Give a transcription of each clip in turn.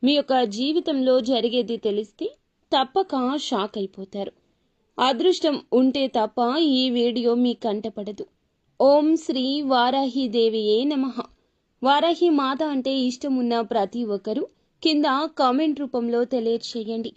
మీ యొక్క జీవితంలో జరిగేది తెలిస్తే తప్పక షాక్ అయిపోతారు. అదృష్టం ఉంటే తప్ప ఈ వీడియో మీ కంటపడదు. ఓం శ్రీ వారాహిదేవియే నమః. వారాహి మాత అంటే ఇష్టమున్న ప్రతి ఒక్కరూ కింద కామెంట్ రూపంలో తెలియచేయండి.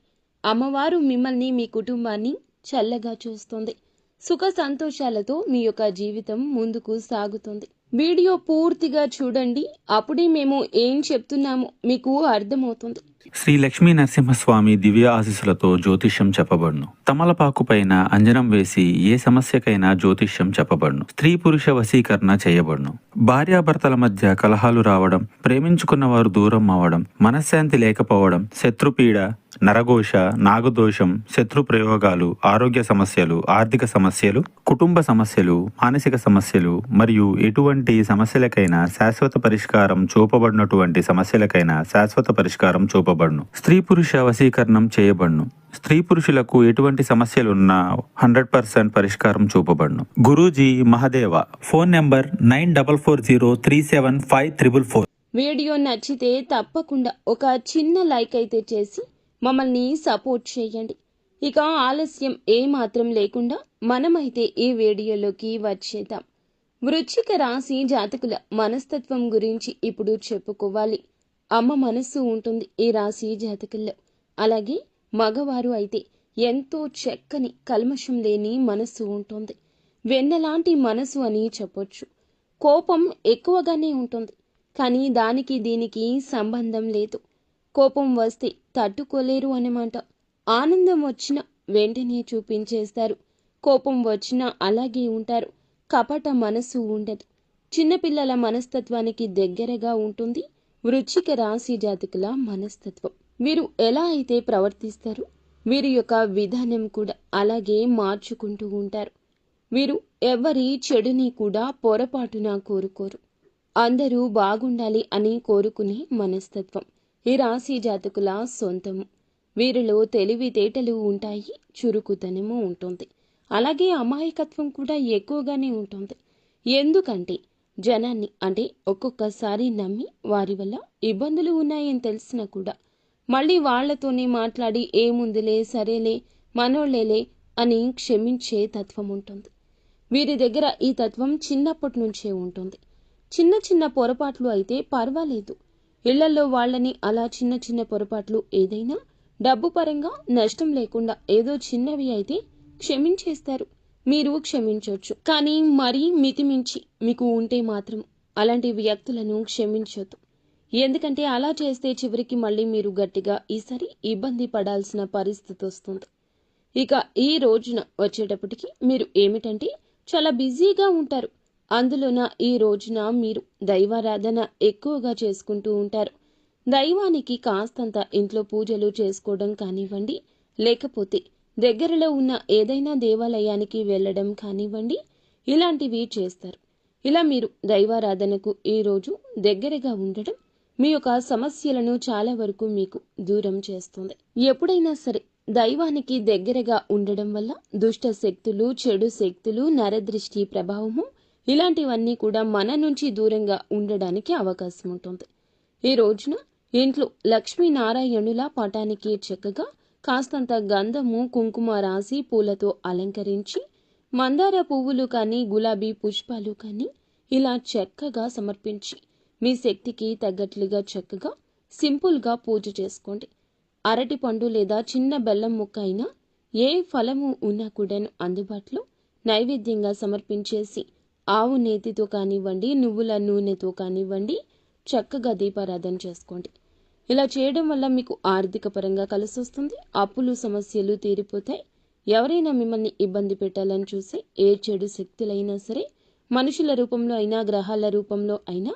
అమ్మవారు మిమ్మల్ని, మీ కుటుంబాన్ని చల్లగా చూస్తుంది. సుఖ సంతోషాలతో మీ యొక్క జీవితం ముందుకు సాగుతుంది. వీడియో పూర్తిగా చూడండి, అప్పుడే మేము ఏం చెప్తున్నామో మీకు అర్థమవుతుంది. శ్రీ లక్ష్మీ నరసింహస్వామి దివ్య ఆశీస్సులతో జ్యోతిష్యం చెప్పబడును. తమలపాకు పైన అంజనం వేసి ఏ సమస్యకైనా జ్యోతిష్యం చెప్పబడును. స్త్రీ పురుష వశీకరణ చేయబడును. భార్యాభర్తల మధ్య కలహాలు రావడం, ప్రేమించుకున్న వారు దూరం అవ్వడం, మనశ్శాంతి లేకపోవడం, శత్రుపీడ, నరఘోష, నాగదోషం, శత్రు ప్రయోగాలు, ఆరోగ్య సమస్యలు, ఆర్థిక సమస్యలు, కుటుంబ సమస్యలు, మానసిక సమస్యలు మరియు ఎటువంటి సమస్యలకైనా శాశ్వత పరిష్కారం చూపబడినటువంటి సమస్యలకైనా శాశ్వత పరిష్కారం చూపబడును. స్త్రీ పురుష వశీకరణం చేయబడును. స్త్రీ పురుషులకు ఎటువంటి సమస్యలున్నా 100% పరిష్కారం చూపబడును. Guruji Mahadeva. Phone number 9440375444. Video నచ్చితే తప్పకుండా ఒక చిన్న లైక్ అయితే చేసి మమ్మల్ని సపోర్ట్ చేయండి. ఇక ఆలస్యం ఏమాత్రం లేకుండా మనమైతే ఈ వీడియోలోకి వచ్చేద్దాం. వృశ్చిక రాశి జాతకుల మనస్తత్వం గురించి ఇప్పుడు చెప్పుకోవాలి. అమ్మ మనస్సు ఉంటుంది ఈ రాశి జాతకుల్లో. అలాగే మగవారు అయితే ఎంతో చక్కని కల్మషం లేని మనస్సు ఉంటుంది. వెన్నలాంటి మనసు అని చెప్పొచ్చు. కోపం ఎక్కువగానే ఉంటుంది, కానీ దానికి దీనికి సంబంధం లేదు. కోపం వస్తే తట్టుకోలేరు అన్నమాట. ఆనందం వచ్చినా వెంటనే చూపించేస్తారు. కోపం వచ్చినా అలాగే ఉంటారు. కపట మనసు ఉండదు. చిన్నపిల్లల మనస్తత్వానికి దగ్గరగా ఉంటుంది వృశ్చిక రాశి జాతకుల మనస్తత్వం. వీరు ఎలా అయితే ప్రవర్తిస్తారు, వీరి యొక్క విధానం కూడా అలాగే మార్చుకుంటూ ఉంటారు. వీరు ఎవరి చెడుని కూడా పొరపాటున కోరుకోరు. అందరూ బాగుండాలి అని కోరుకునే మనస్తత్వం ఈ రాశి జాతకుల సొంతము. వీరిలో తెలివితేటలు ఉంటాయి, చురుకుతనము ఉంటుంది. అలాగే అమాయకత్వం కూడా ఎక్కువగానే ఉంటుంది. ఎందుకంటే జనాన్ని అంటే ఒక్కొక్కసారి నమ్మి వారి వల్ల ఇబ్బందులు ఉన్నాయని తెలిసినా కూడా మళ్ళీ వాళ్లతోనే మాట్లాడి ఏముందిలే, సరేలే, మనోళ్ళేలే అని క్షమించే తత్వం ఉంటుంది. వీరి దగ్గర ఈ తత్వం చిన్నప్పటి నుంచే ఉంటుంది. చిన్న చిన్న పొరపాట్లు అయితే పర్వాలేదు. ఇళ్లలో వాళ్ళని అలా చిన్న చిన్న పొరపాట్లు ఏదైనా డబ్బు పరంగా నష్టం లేకుండా ఏదో చిన్నవి అయితే క్షమించేస్తారు. మీరు క్షమించవచ్చు, కానీ మరీ మితిమించి మీకు ఉంటే మాత్రం అలాంటి వ్యక్తులను క్షమించొద్దు. ఎందుకంటే అలా చేస్తే చివరికి మళ్ళీ మీరు గట్టిగా ఈసారి ఇబ్బంది పడాల్సిన పరిస్థితి వస్తుంది. ఇక ఈ రోజున వచ్చేటప్పటికి మీరు ఏమిటంటే చాలా బిజీగా ఉంటారు. అందులోన ఈ రోజున మీరు దైవారాధన ఎక్కువగా చేసుకుంటూ ఉంటారు. దైవానికి కాస్తంత ఇంట్లో పూజలు చేసుకోవడం కానివ్వండి, లేకపోతే దగ్గరలో ఉన్న ఏదైనా దేవాలయానికి వెళ్ళడం కానివ్వండి, ఇలాంటివి చేస్తారు. ఇలా మీరు దైవారాధనకు ఈ రోజు దగ్గరగా ఉండడం మీ యొక్క సమస్యలను చాలా వరకు మీకు దూరం చేస్తుంది. ఎప్పుడైనా సరే దైవానికి దగ్గరగా ఉండడం వల్ల దుష్ట శక్తులు, చెడు శక్తులు, నరదృష్టి ప్రభావము ఇలాంటివన్నీ కూడా మన నుంచి దూరంగా ఉండడానికి అవకాశం ఉంటుంది. ఈ రోజున ఇంట్లో లక్ష్మీనారాయణుల పటానికి చక్కగా కాస్తంత గంధము, కుంకుమ రాసి పూలతో అలంకరించి మందార పువ్వులు కానీ, గులాబీ పుష్పాలు కానీ ఇలా చక్కగా సమర్పించి మీ శక్తికి తగ్గట్లుగా చక్కగా సింపుల్గా పూజ చేసుకోండి. అరటి పండు లేదా చిన్న బెల్లం ముక్క అయినా ఏ ఫలము ఉన్నా కూడాను అందుబాటులో నైవేద్యంగా సమర్పించేసి ఆవు నేతితో కానివ్వండి, నువ్వుల నూనెతో కానివ్వండి చక్కగా దీపారాధన చేసుకోండి. ఇలా చేయడం వల్ల మీకు ఆర్థిక పరంగా కలిసి వస్తుంది. అప్పులు, సమస్యలు తీరిపోతాయి. ఎవరైనా మిమ్మల్ని ఇబ్బంది పెట్టాలని చూసే ఏ చెడు శక్తులైనా సరే, మనుషుల రూపంలో అయినా, గ్రహాల రూపంలో అయినా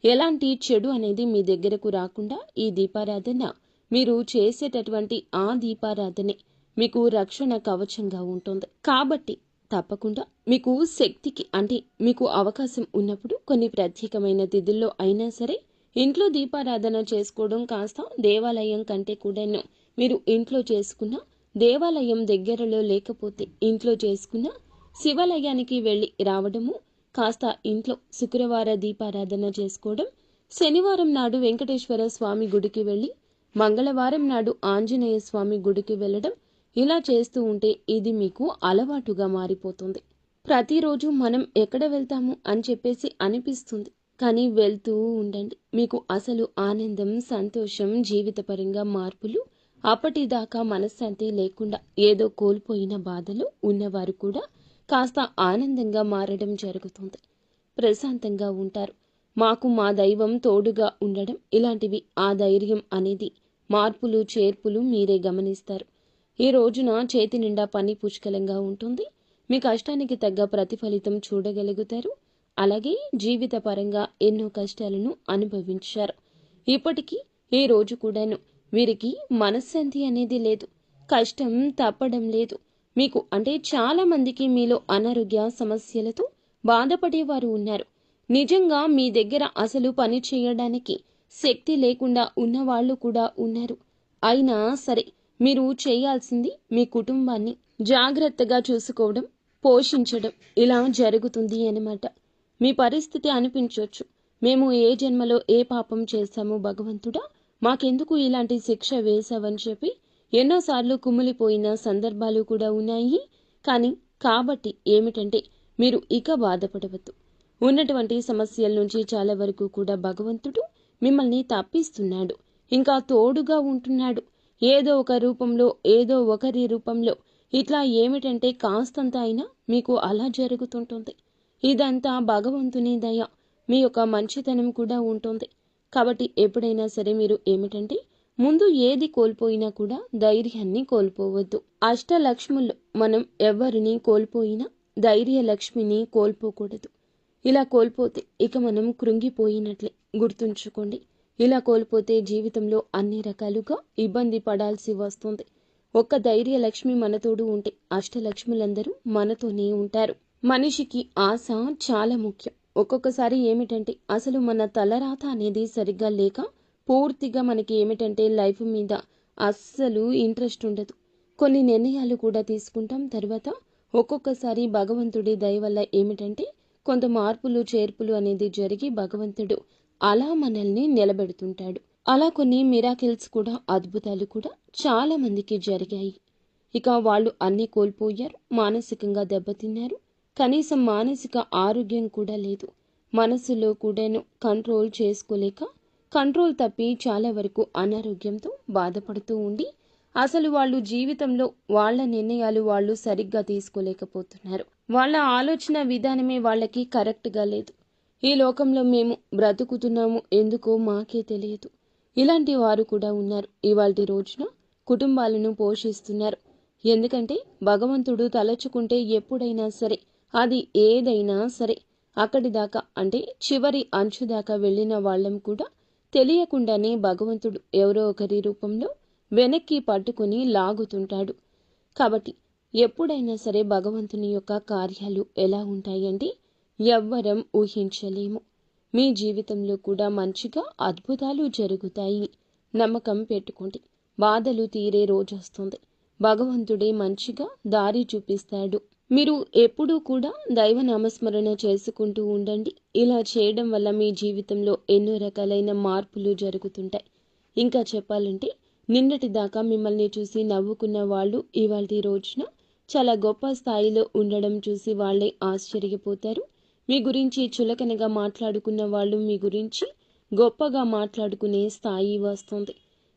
ఎలాంటి చెడు అనేది మీ దగ్గరకు రాకుండా ఈ దీపారాధన, మీరు చేసేటటువంటి ఆ దీపారాధనే మీకు రక్షణ కవచంగా ఉంటుంది. కాబట్టి తప్పకుండా మీకు శక్తికి అంటే మీకు అవకాశం ఉన్నప్పుడు కొన్ని ప్రత్యేకమైన తిథుల్లో అయినా సరే ఇంట్లో దీపారాధన చేసుకోవడం కాస్త దేవాలయం కంటే కూడాను మీరు ఇంట్లో చేసుకున్న, దేవాలయం దగ్గరలో లేకపోతే ఇంట్లో చేసుకున్న శివాలయానికి వెళ్ళి రావడము, కాస్త ఇంట్లో శుక్రవార దీపారాధన చేసుకోవడం, శనివారం నాడు వెంకటేశ్వర స్వామి గుడికి వెళ్ళి మంగళవారం నాడు ఆంజనేయ స్వామి గుడికి వెళ్ళడం, ఇలా చేస్తూ ఉంటే ఇది మీకు అలవాటుగా మారిపోతుంది. ప్రతిరోజు మనం ఎక్కడ వెళ్తాము అని చెప్పేసి అనిపిస్తుంది, కానీ వెళ్తూ ఉండండి. మీకు అసలు ఆనందం, సంతోషం, జీవితపరంగా మార్పులు, అప్పటిదాకా మనశ్శాంతి లేకుండా ఏదో కోల్పోయిన బాధలు ఉన్నవారు కూడా కాస్త ఆనందంగా మారడం జరుగుతుంది. ప్రశాంతంగా ఉంటారు. మాకు మా దైవం తోడుగా ఉండడం, ఇలాంటివి ఆ ధైర్యం అనేది మార్పులు చేర్పులు మీరే గమనిస్తారు. ఈ రోజున చేతి నిండా పని పుష్కలంగా ఉంటుంది. మీ కష్టానికి తగ్గ ప్రతిఫలితం చూడగలుగుతారు. అలాగే జీవిత పరంగా ఎన్నో కష్టాలను అనుభవించారు. ఇప్పటికీ ఈ రోజు కూడాను వీరికి మనశ్శాంతి అనేది లేదు, కష్టం తప్పడం లేదు. మీకు అంటే చాలా మందికి మీలో అనారోగ్య సమస్యలతో బాధపడేవారు ఉన్నారు. నిజంగా మీ దగ్గర అసలు పని చేయడానికి శక్తి లేకుండా ఉన్నవాళ్లు కూడా ఉన్నారు. అయినా సరే మీరు చేయాల్సింది మీ కుటుంబాన్ని జాగ్రత్తగా చూసుకోవడం, పోషించడం, ఇలా జరుగుతుంది అన్నమాట. మీ పరిస్థితి అనిపించవచ్చు, మేము ఏ జన్మలో ఏ పాపం చేశామో భగవంతుడా, మాకెందుకు ఇలాంటి శిక్ష వేశావని చెప్పి ఎన్నోసార్లు కుమిలిపోయిన సందర్భాలు కూడా ఉన్నాయి. కానీ కాబట్టి ఏమిటంటే మీరు ఇక బాధపడవద్దు. ఉన్నటువంటి సమస్యల నుంచి చాలా వరకు కూడా భగవంతుడు మిమ్మల్ని తప్పిస్తున్నాడు, ఇంకా తోడుగా ఉంటున్నాడు. ఏదో ఒక రూపంలో, ఏదో ఒకరి రూపంలో ఇట్లా ఏమిటంటే కాస్తంత అయినా మీకు అలా జరుగుతుంటుంది. ఇదంతా భగవంతుని దయ, మీ యొక్క మంచితనం కూడా ఉంటుంది. కాబట్టి ఎప్పుడైనా సరే మీరు ఏమిటంటే ముందు ఏది కోల్పోయినా కూడా ధైర్యాన్ని కోల్పోవద్దు. అష్టలక్ష్ముల్లో మనం ఎవరిని కోల్పోయినా ధైర్య లక్ష్మిని కోల్పోకూడదు. ఇలా కోల్పోతే ఇక మనం కృంగిపోయినట్లే గుర్తుంచుకోండి. ఇలా కోల్పోతే జీవితంలో అన్ని రకాలుగా ఇబ్బంది పడాల్సి వస్తుంది. ఒక్క ధైర్య లక్ష్మి మనతోడు ఉంటే అష్టలక్ష్ములందరూ మనతోనే ఉంటారు. మనిషికి ఆశ చాలా ముఖ్యం. ఒక్కొక్కసారి ఏమిటంటే అసలు మన తలరాత అనేది సరిగ్గా లేక పూర్తిగా మనకి ఏమిటంటే లైఫ్ మీద అస్సలు ఇంట్రెస్ట్ ఉండదు. కొన్ని నిర్ణయాలు కూడా తీసుకుంటాం. తర్వాత ఒక్కొక్కసారి భగవంతుడి దయ వల్ల ఏమిటంటే కొంత మార్పులు చేర్పులు అనేది జరిగి భగవంతుడు అలా మనల్ని నిలబెడుతుంటాడు. అలా కొన్ని మిరాకిల్స్ కూడా, అద్భుతాలు కూడా చాలా మందికి జరిగాయి. ఇక వాళ్ళు అన్నీ కోల్పోయారు, మానసికంగా దెబ్బతిన్నారు. కనీసం మానసిక ఆరోగ్యం కూడా లేదు. మనసులో కూడాను కంట్రోల్ చేసుకోలేక, కంట్రోల్ తప్పి చాలా వరకు అనారోగ్యంతో బాధపడుతూ ఉండి అసలు వాళ్ళు జీవితంలో వాళ్ళ నిర్ణయాలు వాళ్ళు సరిగ్గా తీసుకోలేకపోతున్నారు. వాళ్ళ ఆలోచన విధానమే వాళ్ళకి కరెక్ట్గా లేదు. ఈ లోకంలో మేము బ్రతుకుతున్నాము ఎందుకో మాకే తెలియదు. ఇలాంటి వారు కూడా ఉన్నారు. ఇవాల్టి రోజున కుటుంబాలను పోషిస్తున్నారు. ఎందుకంటే భగవంతుడు తలచుకుంటే ఎప్పుడైనా సరే, అది ఏదైనా సరే, అక్కడి దాకా అంటే చివరి అంచు దాకా వెళ్ళిన వాళ్ళం కూడా తెలియకుండానే భగవంతుడు ఎవరో ఒకరి రూపంలో వెనక్కి పట్టుకుని లాగుతుంటాడు. కాబట్టి ఎప్పుడైనా సరే భగవంతుని యొక్క కార్యాలు ఎలా ఉంటాయంటే ఎవ్వరం ఊహించలేము. మీ జీవితంలో కూడా మంచిగా అద్భుతాలు జరుగుతాయి. నమ్మకం పెట్టుకోండి. బాధలు తీరే రోజొస్తుంది. భగవంతుడే మంచిగా దారి చూపిస్తాడు. మీరు ఎప్పుడూ కూడా దైవ నామస్మరణ చేసుకుంటూ ఉండండి. ఇలా చేయడం వల్ల మీ జీవితంలో ఎన్నో రకాలైన మార్పులు జరుగుతుంటాయి. ఇంకా చెప్పాలంటే నిన్నటి దాకా మిమ్మల్ని చూసి నవ్వుకున్న వాళ్ళు ఇవాల్టి రోజున చాలా గొప్ప స్థాయిలో ఉండడం చూసి వాళ్ళే ఆశ్చర్యపోతారు. మీ గురించి చులకనగా మాట్లాడుకున్న వాళ్ళు మీ గురించి గొప్పగా మాట్లాడుకునే స్థాయి వస్తుంది.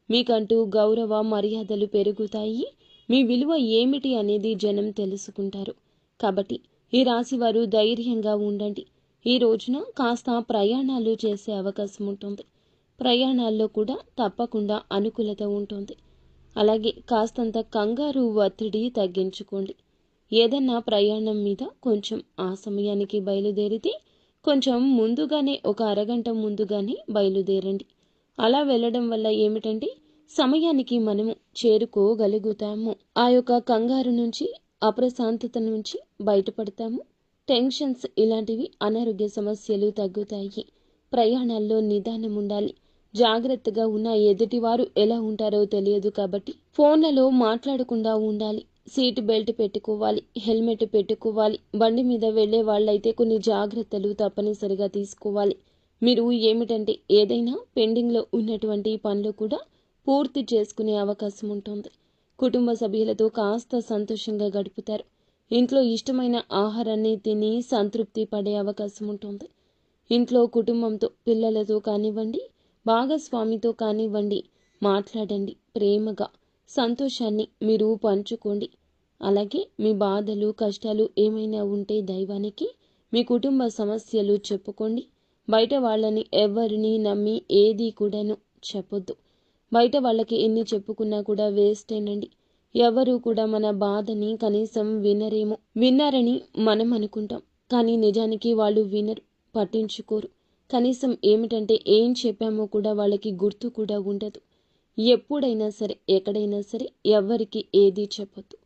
మీకంటూ గౌరవ మర్యాదలు పెరుగుతాయి. మీ విలువ ఏమిటి అనేది జనం తెలుసుకుంటారు. కాబట్టి ఈ రాశి వారు ధైర్యంగా ఉండండి. ఈ రోజున కాస్త ప్రయాణాలు చేసే అవకాశం ఉంటుంది. ప్రయాణాల్లో కూడా తప్పకుండా అనుకూలత ఉంటుంది. అలాగే కాస్తంత కంగారు ఒత్తిడి తగ్గించుకోండి. ఏదన్నా ప్రయాణం మీద కొంచెం ఆ సమయానికి బయలుదేరితే కొంచెం ముందుగానే, ఒక అరగంట ముందుగానే బయలుదేరండి. అలా వెళ్ళడం వల్ల ఏమిటంటే సమయానికి మనము చేరుకోగలుగుతాము. ఆ యొక్క కంగారు నుంచి, అప్రశాంతత నుంచి బయటపడతాము. టెన్షన్స్ ఇలాంటివి, అనారోగ్య సమస్యలు తగ్గుతాయి. ప్రయాణాల్లో నిదానం ఉండాలి. జాగ్రత్తగా ఉన్న ఎదుటివారు ఎలా ఉంటారో తెలియదు కాబట్టి ఫోన్లలో మాట్లాడకుండా ఉండాలి. సీట్ బెల్ట్ పెట్టుకోవాలి, హెల్మెట్ పెట్టుకోవాలి. బండి మీద వెళ్లే వాళ్ళైతే కొన్ని జాగ్రత్తలు తప్పనిసరిగా తీసుకోవాలి. మీరు ఏమిటంటే ఏదైనా పెండింగ్లో ఉన్నటువంటి పనులు కూడా పూర్తి చేసుకునే అవకాశం ఉంటుంది. కుటుంబ సభ్యులతో కాస్త సంతోషంగా గడుపుతారు. ఇంట్లో ఇష్టమైన ఆహారాన్ని తిని సంతృప్తి పడే అవకాశం ఉంటుంది. ఇంట్లో కుటుంబంతో, పిల్లలతో కానివ్వండి, భాగస్వామితో కానివ్వండి, మాట్లాడండి. ప్రేమగా సంతోషాన్ని మీరు పంచుకోండి. అలాగే మీ బాధలు, కష్టాలు ఏమైనా ఉంటే దైవానికి, మీ కుటుంబ సమస్యలు చెప్పుకోండి. బయట వాళ్ళని ఎవరిని నమ్మి ఏది కూడాను చెప్పొద్దు. బయట వాళ్ళకి ఎన్ని చెప్పుకున్నా కూడా వేస్టేనండి. ఎవరు కూడా మన బాధని కనీసం విన్నారని మనం అనుకుంటాం. కానీ నిజానికి వాళ్ళు వినరు, పట్టించుకోరు. కనీసం ఏమిటంటే ఏం చెప్పామో కూడా వాళ్ళకి గుర్తు కూడా ఉండదు. ఎప్పుడైనా సరే, ఎక్కడైనా సరే ఎవ్వరికి ఏది చెప్పొద్దు.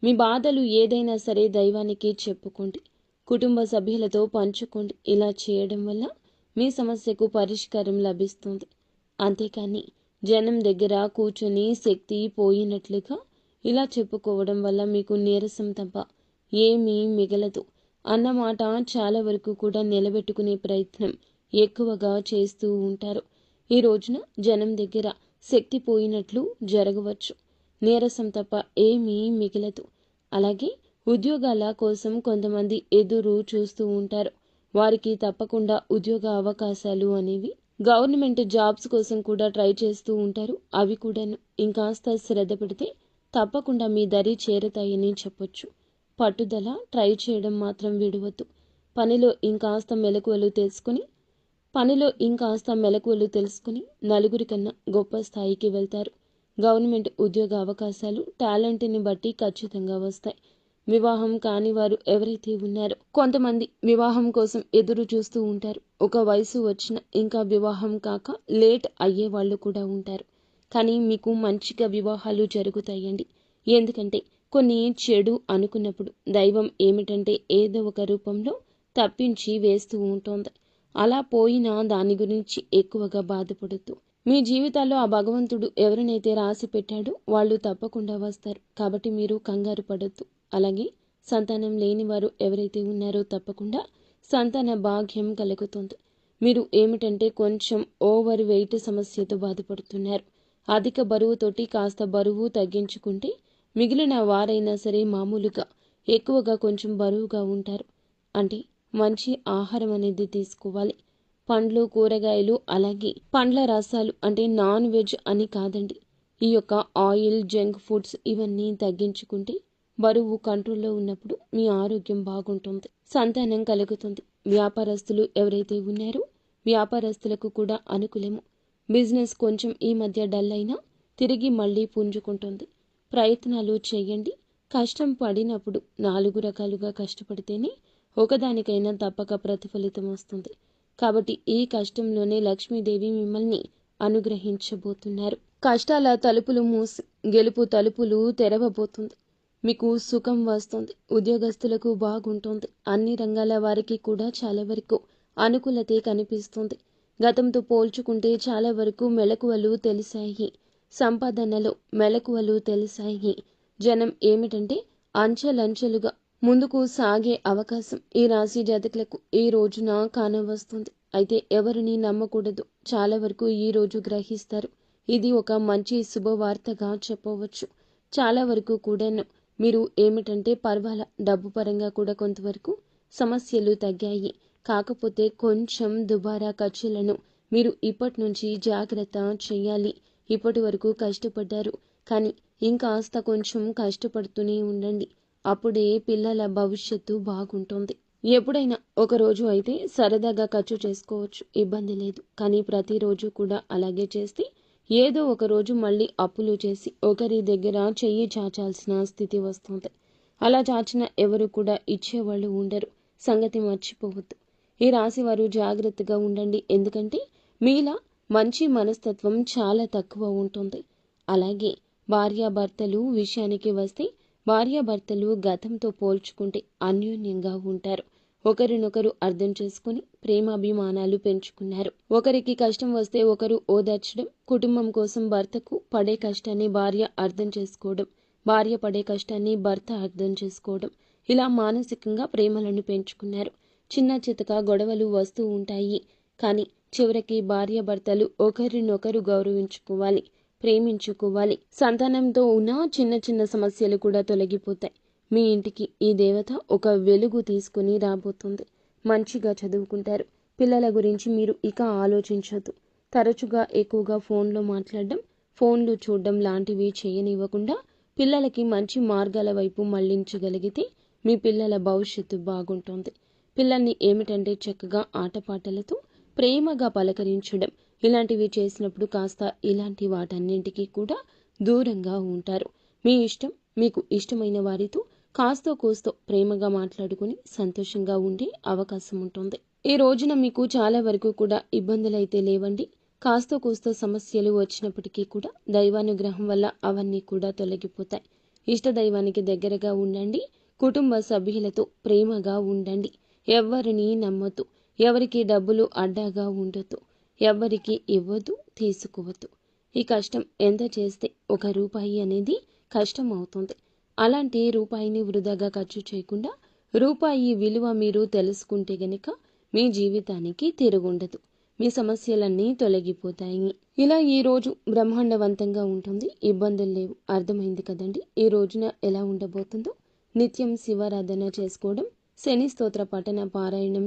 మీ బాధలు ఏదైనా సరే దైవానికి చెప్పుకోండి. కుటుంబ సభ్యులతో పంచుకోండి. ఇలా చేయడం వల్ల మీ సమస్యకు పరిష్కారం లభిస్తుంది. అంతేకాని జనం దగ్గర కూర్చొని శక్తి పోయినట్లుగా ఇలా చెప్పుకోవడం వల్ల మీకు నీరసం తప్ప ఏమీ మిగలదు అన్నమాట. చాలా వరకు కూడా నిలబెట్టుకునే ప్రయత్నం ఎక్కువగా చేస్తూ ఉంటారు. ఈ రోజున జనం దగ్గర శక్తి పోయినట్లు జరగవచ్చు. నీరసం తప్ప ఏమీ మిగలదు. అలాగే ఉద్యోగాల కోసం కొంతమంది ఎదురు చూస్తూ ఉంటారు. వారికి తప్పకుండా ఉద్యోగ అవకాశాలు అనేవి, గవర్నమెంట్ జాబ్స్ కోసం కూడా ట్రై చేస్తూ ఉంటారు. అవి కూడాను ఇంకాస్త శ్రద్ధ పెడితే తప్పకుండా మీ దరి చేరతాయని చెప్పొచ్చు. పట్టుదల, ట్రై చేయడం మాత్రం విడవద్దు. పనిలో ఇంకాస్త మెలకువలు తెలుసుకుని నలుగురి కన్నా గొప్ప స్థాయికి వెళ్తారు. గవర్నమెంట్ ఉద్యోగ అవకాశాలు టాలెంట్ని బట్టి ఖచ్చితంగా వస్తాయి. వివాహం కాని వారు ఎవరైతే ఉన్నారో, కొంతమంది వివాహం కోసం ఎదురు చూస్తూ ఉంటారు. ఒక వయసు వచ్చిన ఇంకా వివాహం కాక లేట్ అయ్యే వాళ్ళు కూడా ఉంటారు. కానీ మీకు మంచిగా వివాహాలు జరుగుతాయండి. ఎందుకంటే కొన్ని చెడు అనుకున్నప్పుడు దైవం ఏమిటంటే ఏదో ఒక రూపంలో తప్పించి వేస్తూ ఉంటుంది. అలా పోయినా దాని గురించి ఎక్కువగా బాధపడద్దు. మీ జీవితాల్లో ఆ భగవంతుడు ఎవరినైతే రాసి పెట్టాడో వాళ్ళు తప్పకుండా వస్తారు. కాబట్టి మీరు కంగారు పడొద్దు. అలాగే సంతానం లేని వారు ఎవరైతే ఉన్నారో తప్పకుండా సంతాన భాగ్యం కలుగుతుంది. మీరు ఏమిటంటే కొంచెం ఓవర్ వెయిట్ సమస్యతో బాధపడుతున్నారు. అధిక బరువుతోటి కాస్త బరువు తగ్గించుకుంటే మిగిలిన వారైనా సరే మామూలుగా ఎక్కువగా కొంచెం బరువుగా ఉంటారు. అంటే మంచి ఆహారం అనేది తీసుకోవాలి. పండ్లు, కూరగాయలు, అలాగే పండ్ల రసాలు, అంటే నాన్ వెజ్ అని కాదండి. ఈ యొక్క ఆయిల్, జంక్ ఫుడ్స్ ఇవన్నీ తగ్గించుకుంటే బరువు కంట్రోల్లో ఉన్నప్పుడు మీ ఆరోగ్యం బాగుంటుంది, సంతానం కలుగుతుంది. వ్యాపారస్తులు ఎవరైతే ఉన్నారో వ్యాపారస్తులకు కూడా అనుకూలము. బిజినెస్ కొంచెం ఈ మధ్య డల్ అయినా తిరిగి మళ్ళీ పుంజుకుంటుంది. ప్రయత్నాలు చేయండి. కష్టం పడినప్పుడు 4 రకాలుగా కష్టపడితేనే ఒకదానికైనా తప్పక ప్రతిఫలితం వస్తుంది. కాబట్టి ఈ కష్టంలోనే లక్ష్మీదేవి మిమ్మల్ని అనుగ్రహించబోతున్నారు. కష్టాల తలుపులు మూసి గెలుపు తలుపులు తెరవబోతుంది. మీకు సుఖం వస్తుంది. ఉద్యోగస్తులకు బాగుంటుంది. అన్ని రంగాల వారికి కూడా చాలా వరకు అనుకూలతే కనిపిస్తుంది. గతంతో పోల్చుకుంటే చాలా వరకు మెలకువలు తెలిసాయి. సంపాదనలో మెలకువలు తెలిసాయి. జనం ఏమిటంటే అంచెలంచెలుగా ముందుకు సాగే అవకాశం ఈ రాశి జాతకులకు ఈ రోజున కానవస్తుంది. అయితే ఎవరిని నమ్మకూడదు. చాలా వరకు ఈ రోజు గ్రహిస్తారు. ఇది ఒక మంచి శుభవార్తగా చెప్పవచ్చు. చాలా వరకు కూడాను మీరు ఏమిటంటే పర్వాల డబ్బు పరంగా కూడా కొంతవరకు సమస్యలు తగ్గాయి. కాకపోతే కొంచెం దుబారా ఖర్చులను మీరు ఇప్పటి నుంచి జాగ్రత్త చేయాలి. ఇప్పటి వరకు కష్టపడ్డారు, కానీ ఇంకాస్త కొంచెం కష్టపడుతూనే ఉండండి. అప్పుడే పిల్లల భవిష్యత్తు బాగుంటుంది. ఎప్పుడైనా ఒకరోజు అయితే సరదాగా ఖర్చు చేసుకోవచ్చు, ఇబ్బంది లేదు. కానీ ప్రతిరోజు కూడా అలాగే చేస్తే ఏదో ఒక రోజు మళ్ళీ అప్పులు చేసి ఒకరి దగ్గర చెయ్యి చాచాల్సిన స్థితి వస్తుంది. అలా చాచిన ఎవరు కూడా ఇచ్చేవాళ్ళు ఉండరు. సంగతి మర్చిపోవద్దు. ఈ రాశి వారు జాగ్రత్తగా ఉండండి. ఎందుకంటే మీలా మంచి మనస్తత్వం చాలా తక్కువ ఉంటుంది. అలాగే భార్యాభర్తలు విషయానికి వస్తే భార్యాభర్తలు గతంతో పోల్చుకుంటే అన్యోన్యంగా ఉంటారు. ఒకరినొకరు అర్థం చేసుకుని ప్రేమాభిమానాలు పెంచుకున్నారు. ఒకరికి కష్టం వస్తే ఒకరు ఓదార్చడం, కుటుంబం కోసం భర్తకు పడే కష్టాన్ని భార్య అర్థం చేసుకోవడం, భార్య పడే కష్టాన్ని భర్త అర్థం చేసుకోవడం, ఇలా మానసికంగా ప్రేమలను పెంచుకున్నారు. చిన్న చితక గొడవలు వస్తూ ఉంటాయి. కానీ చివరికి భార్యాభర్తలు ఒకరినొకరు గౌరవించుకోవాలి. ప్రేమించుకోవాలి. సంతానంతో ఉన్న చిన్న చిన్న సమస్యలు కూడా తొలగిపోతాయి. మీ ఇంటికి ఈ దేవత ఒక వెలుగు తీసుకుని రాబోతుంది. మంచిగా చదువుకుంటారు. పిల్లల గురించి మీరు ఇక ఆలోచించొద్దు. తరచుగా ఎక్కువగా ఫోన్లో మాట్లాడడం, ఫోన్లు చూడడం లాంటివి చేయనివ్వకుండా పిల్లలకి మంచి మార్గాల వైపు మళ్లించగలిగితే మీ పిల్లల భవిష్యత్తు బాగుంటుంది. పిల్లల్ని ఏమిటంటే చక్కగా ఆటపాటలతో ప్రేమగా పలకరించడం, ఇలాంటివి చేసినప్పుడు కాస్త ఇలాంటి వాటన్నింటికి కూడా దూరంగా ఉంటారు. మీ ఇష్టం, మీకు ఇష్టమైన వారితో కాస్తో కూస్తో ప్రేమగా మాట్లాడుకుని సంతోషంగా ఉండే అవకాశం ఉంటుంది. ఈ రోజున మీకు చాలా వరకు కూడా ఇబ్బందులైతే లేవండి. కాస్తో కూస్తో సమస్యలు వచ్చినప్పటికీ కూడా దైవానుగ్రహం వల్ల అవన్నీ కూడా తొలగిపోతాయి. ఇష్ట దైవానికి దగ్గరగా ఉండండి. కుటుంబ సభ్యులతో ప్రేమగా ఉండండి. ఎవ్వరిని నమ్మొద్దు. ఎవరికి డబ్బులు అడ్డాగా ఉండొద్దు. ఎవ్వరికి ఇవ్వద్దు, తీసుకోవద్దు. ఈ కష్టం ఎంత చేస్తే ₹1 అనేది కష్టం అవుతుంది. అలాంటి రూపాయిని వృధాగా ఖర్చు చేయకుండా రూపాయి విలువ మీరు తెలుసుకుంటే గనక మీ జీవితానికి తిరుగుండదు. మీ సమస్యలన్నీ తొలగిపోతాయి. ఇలా ఈ రోజు బ్రహ్మాండవంతంగా ఉంటుంది. ఇబ్బందులు లేవు. అర్థమైంది కదండి ఈ రోజున ఎలా ఉండబోతుందో. నిత్యం శివారాధన చేసుకోవడం, శని స్తోత్ర పఠన పారాయణం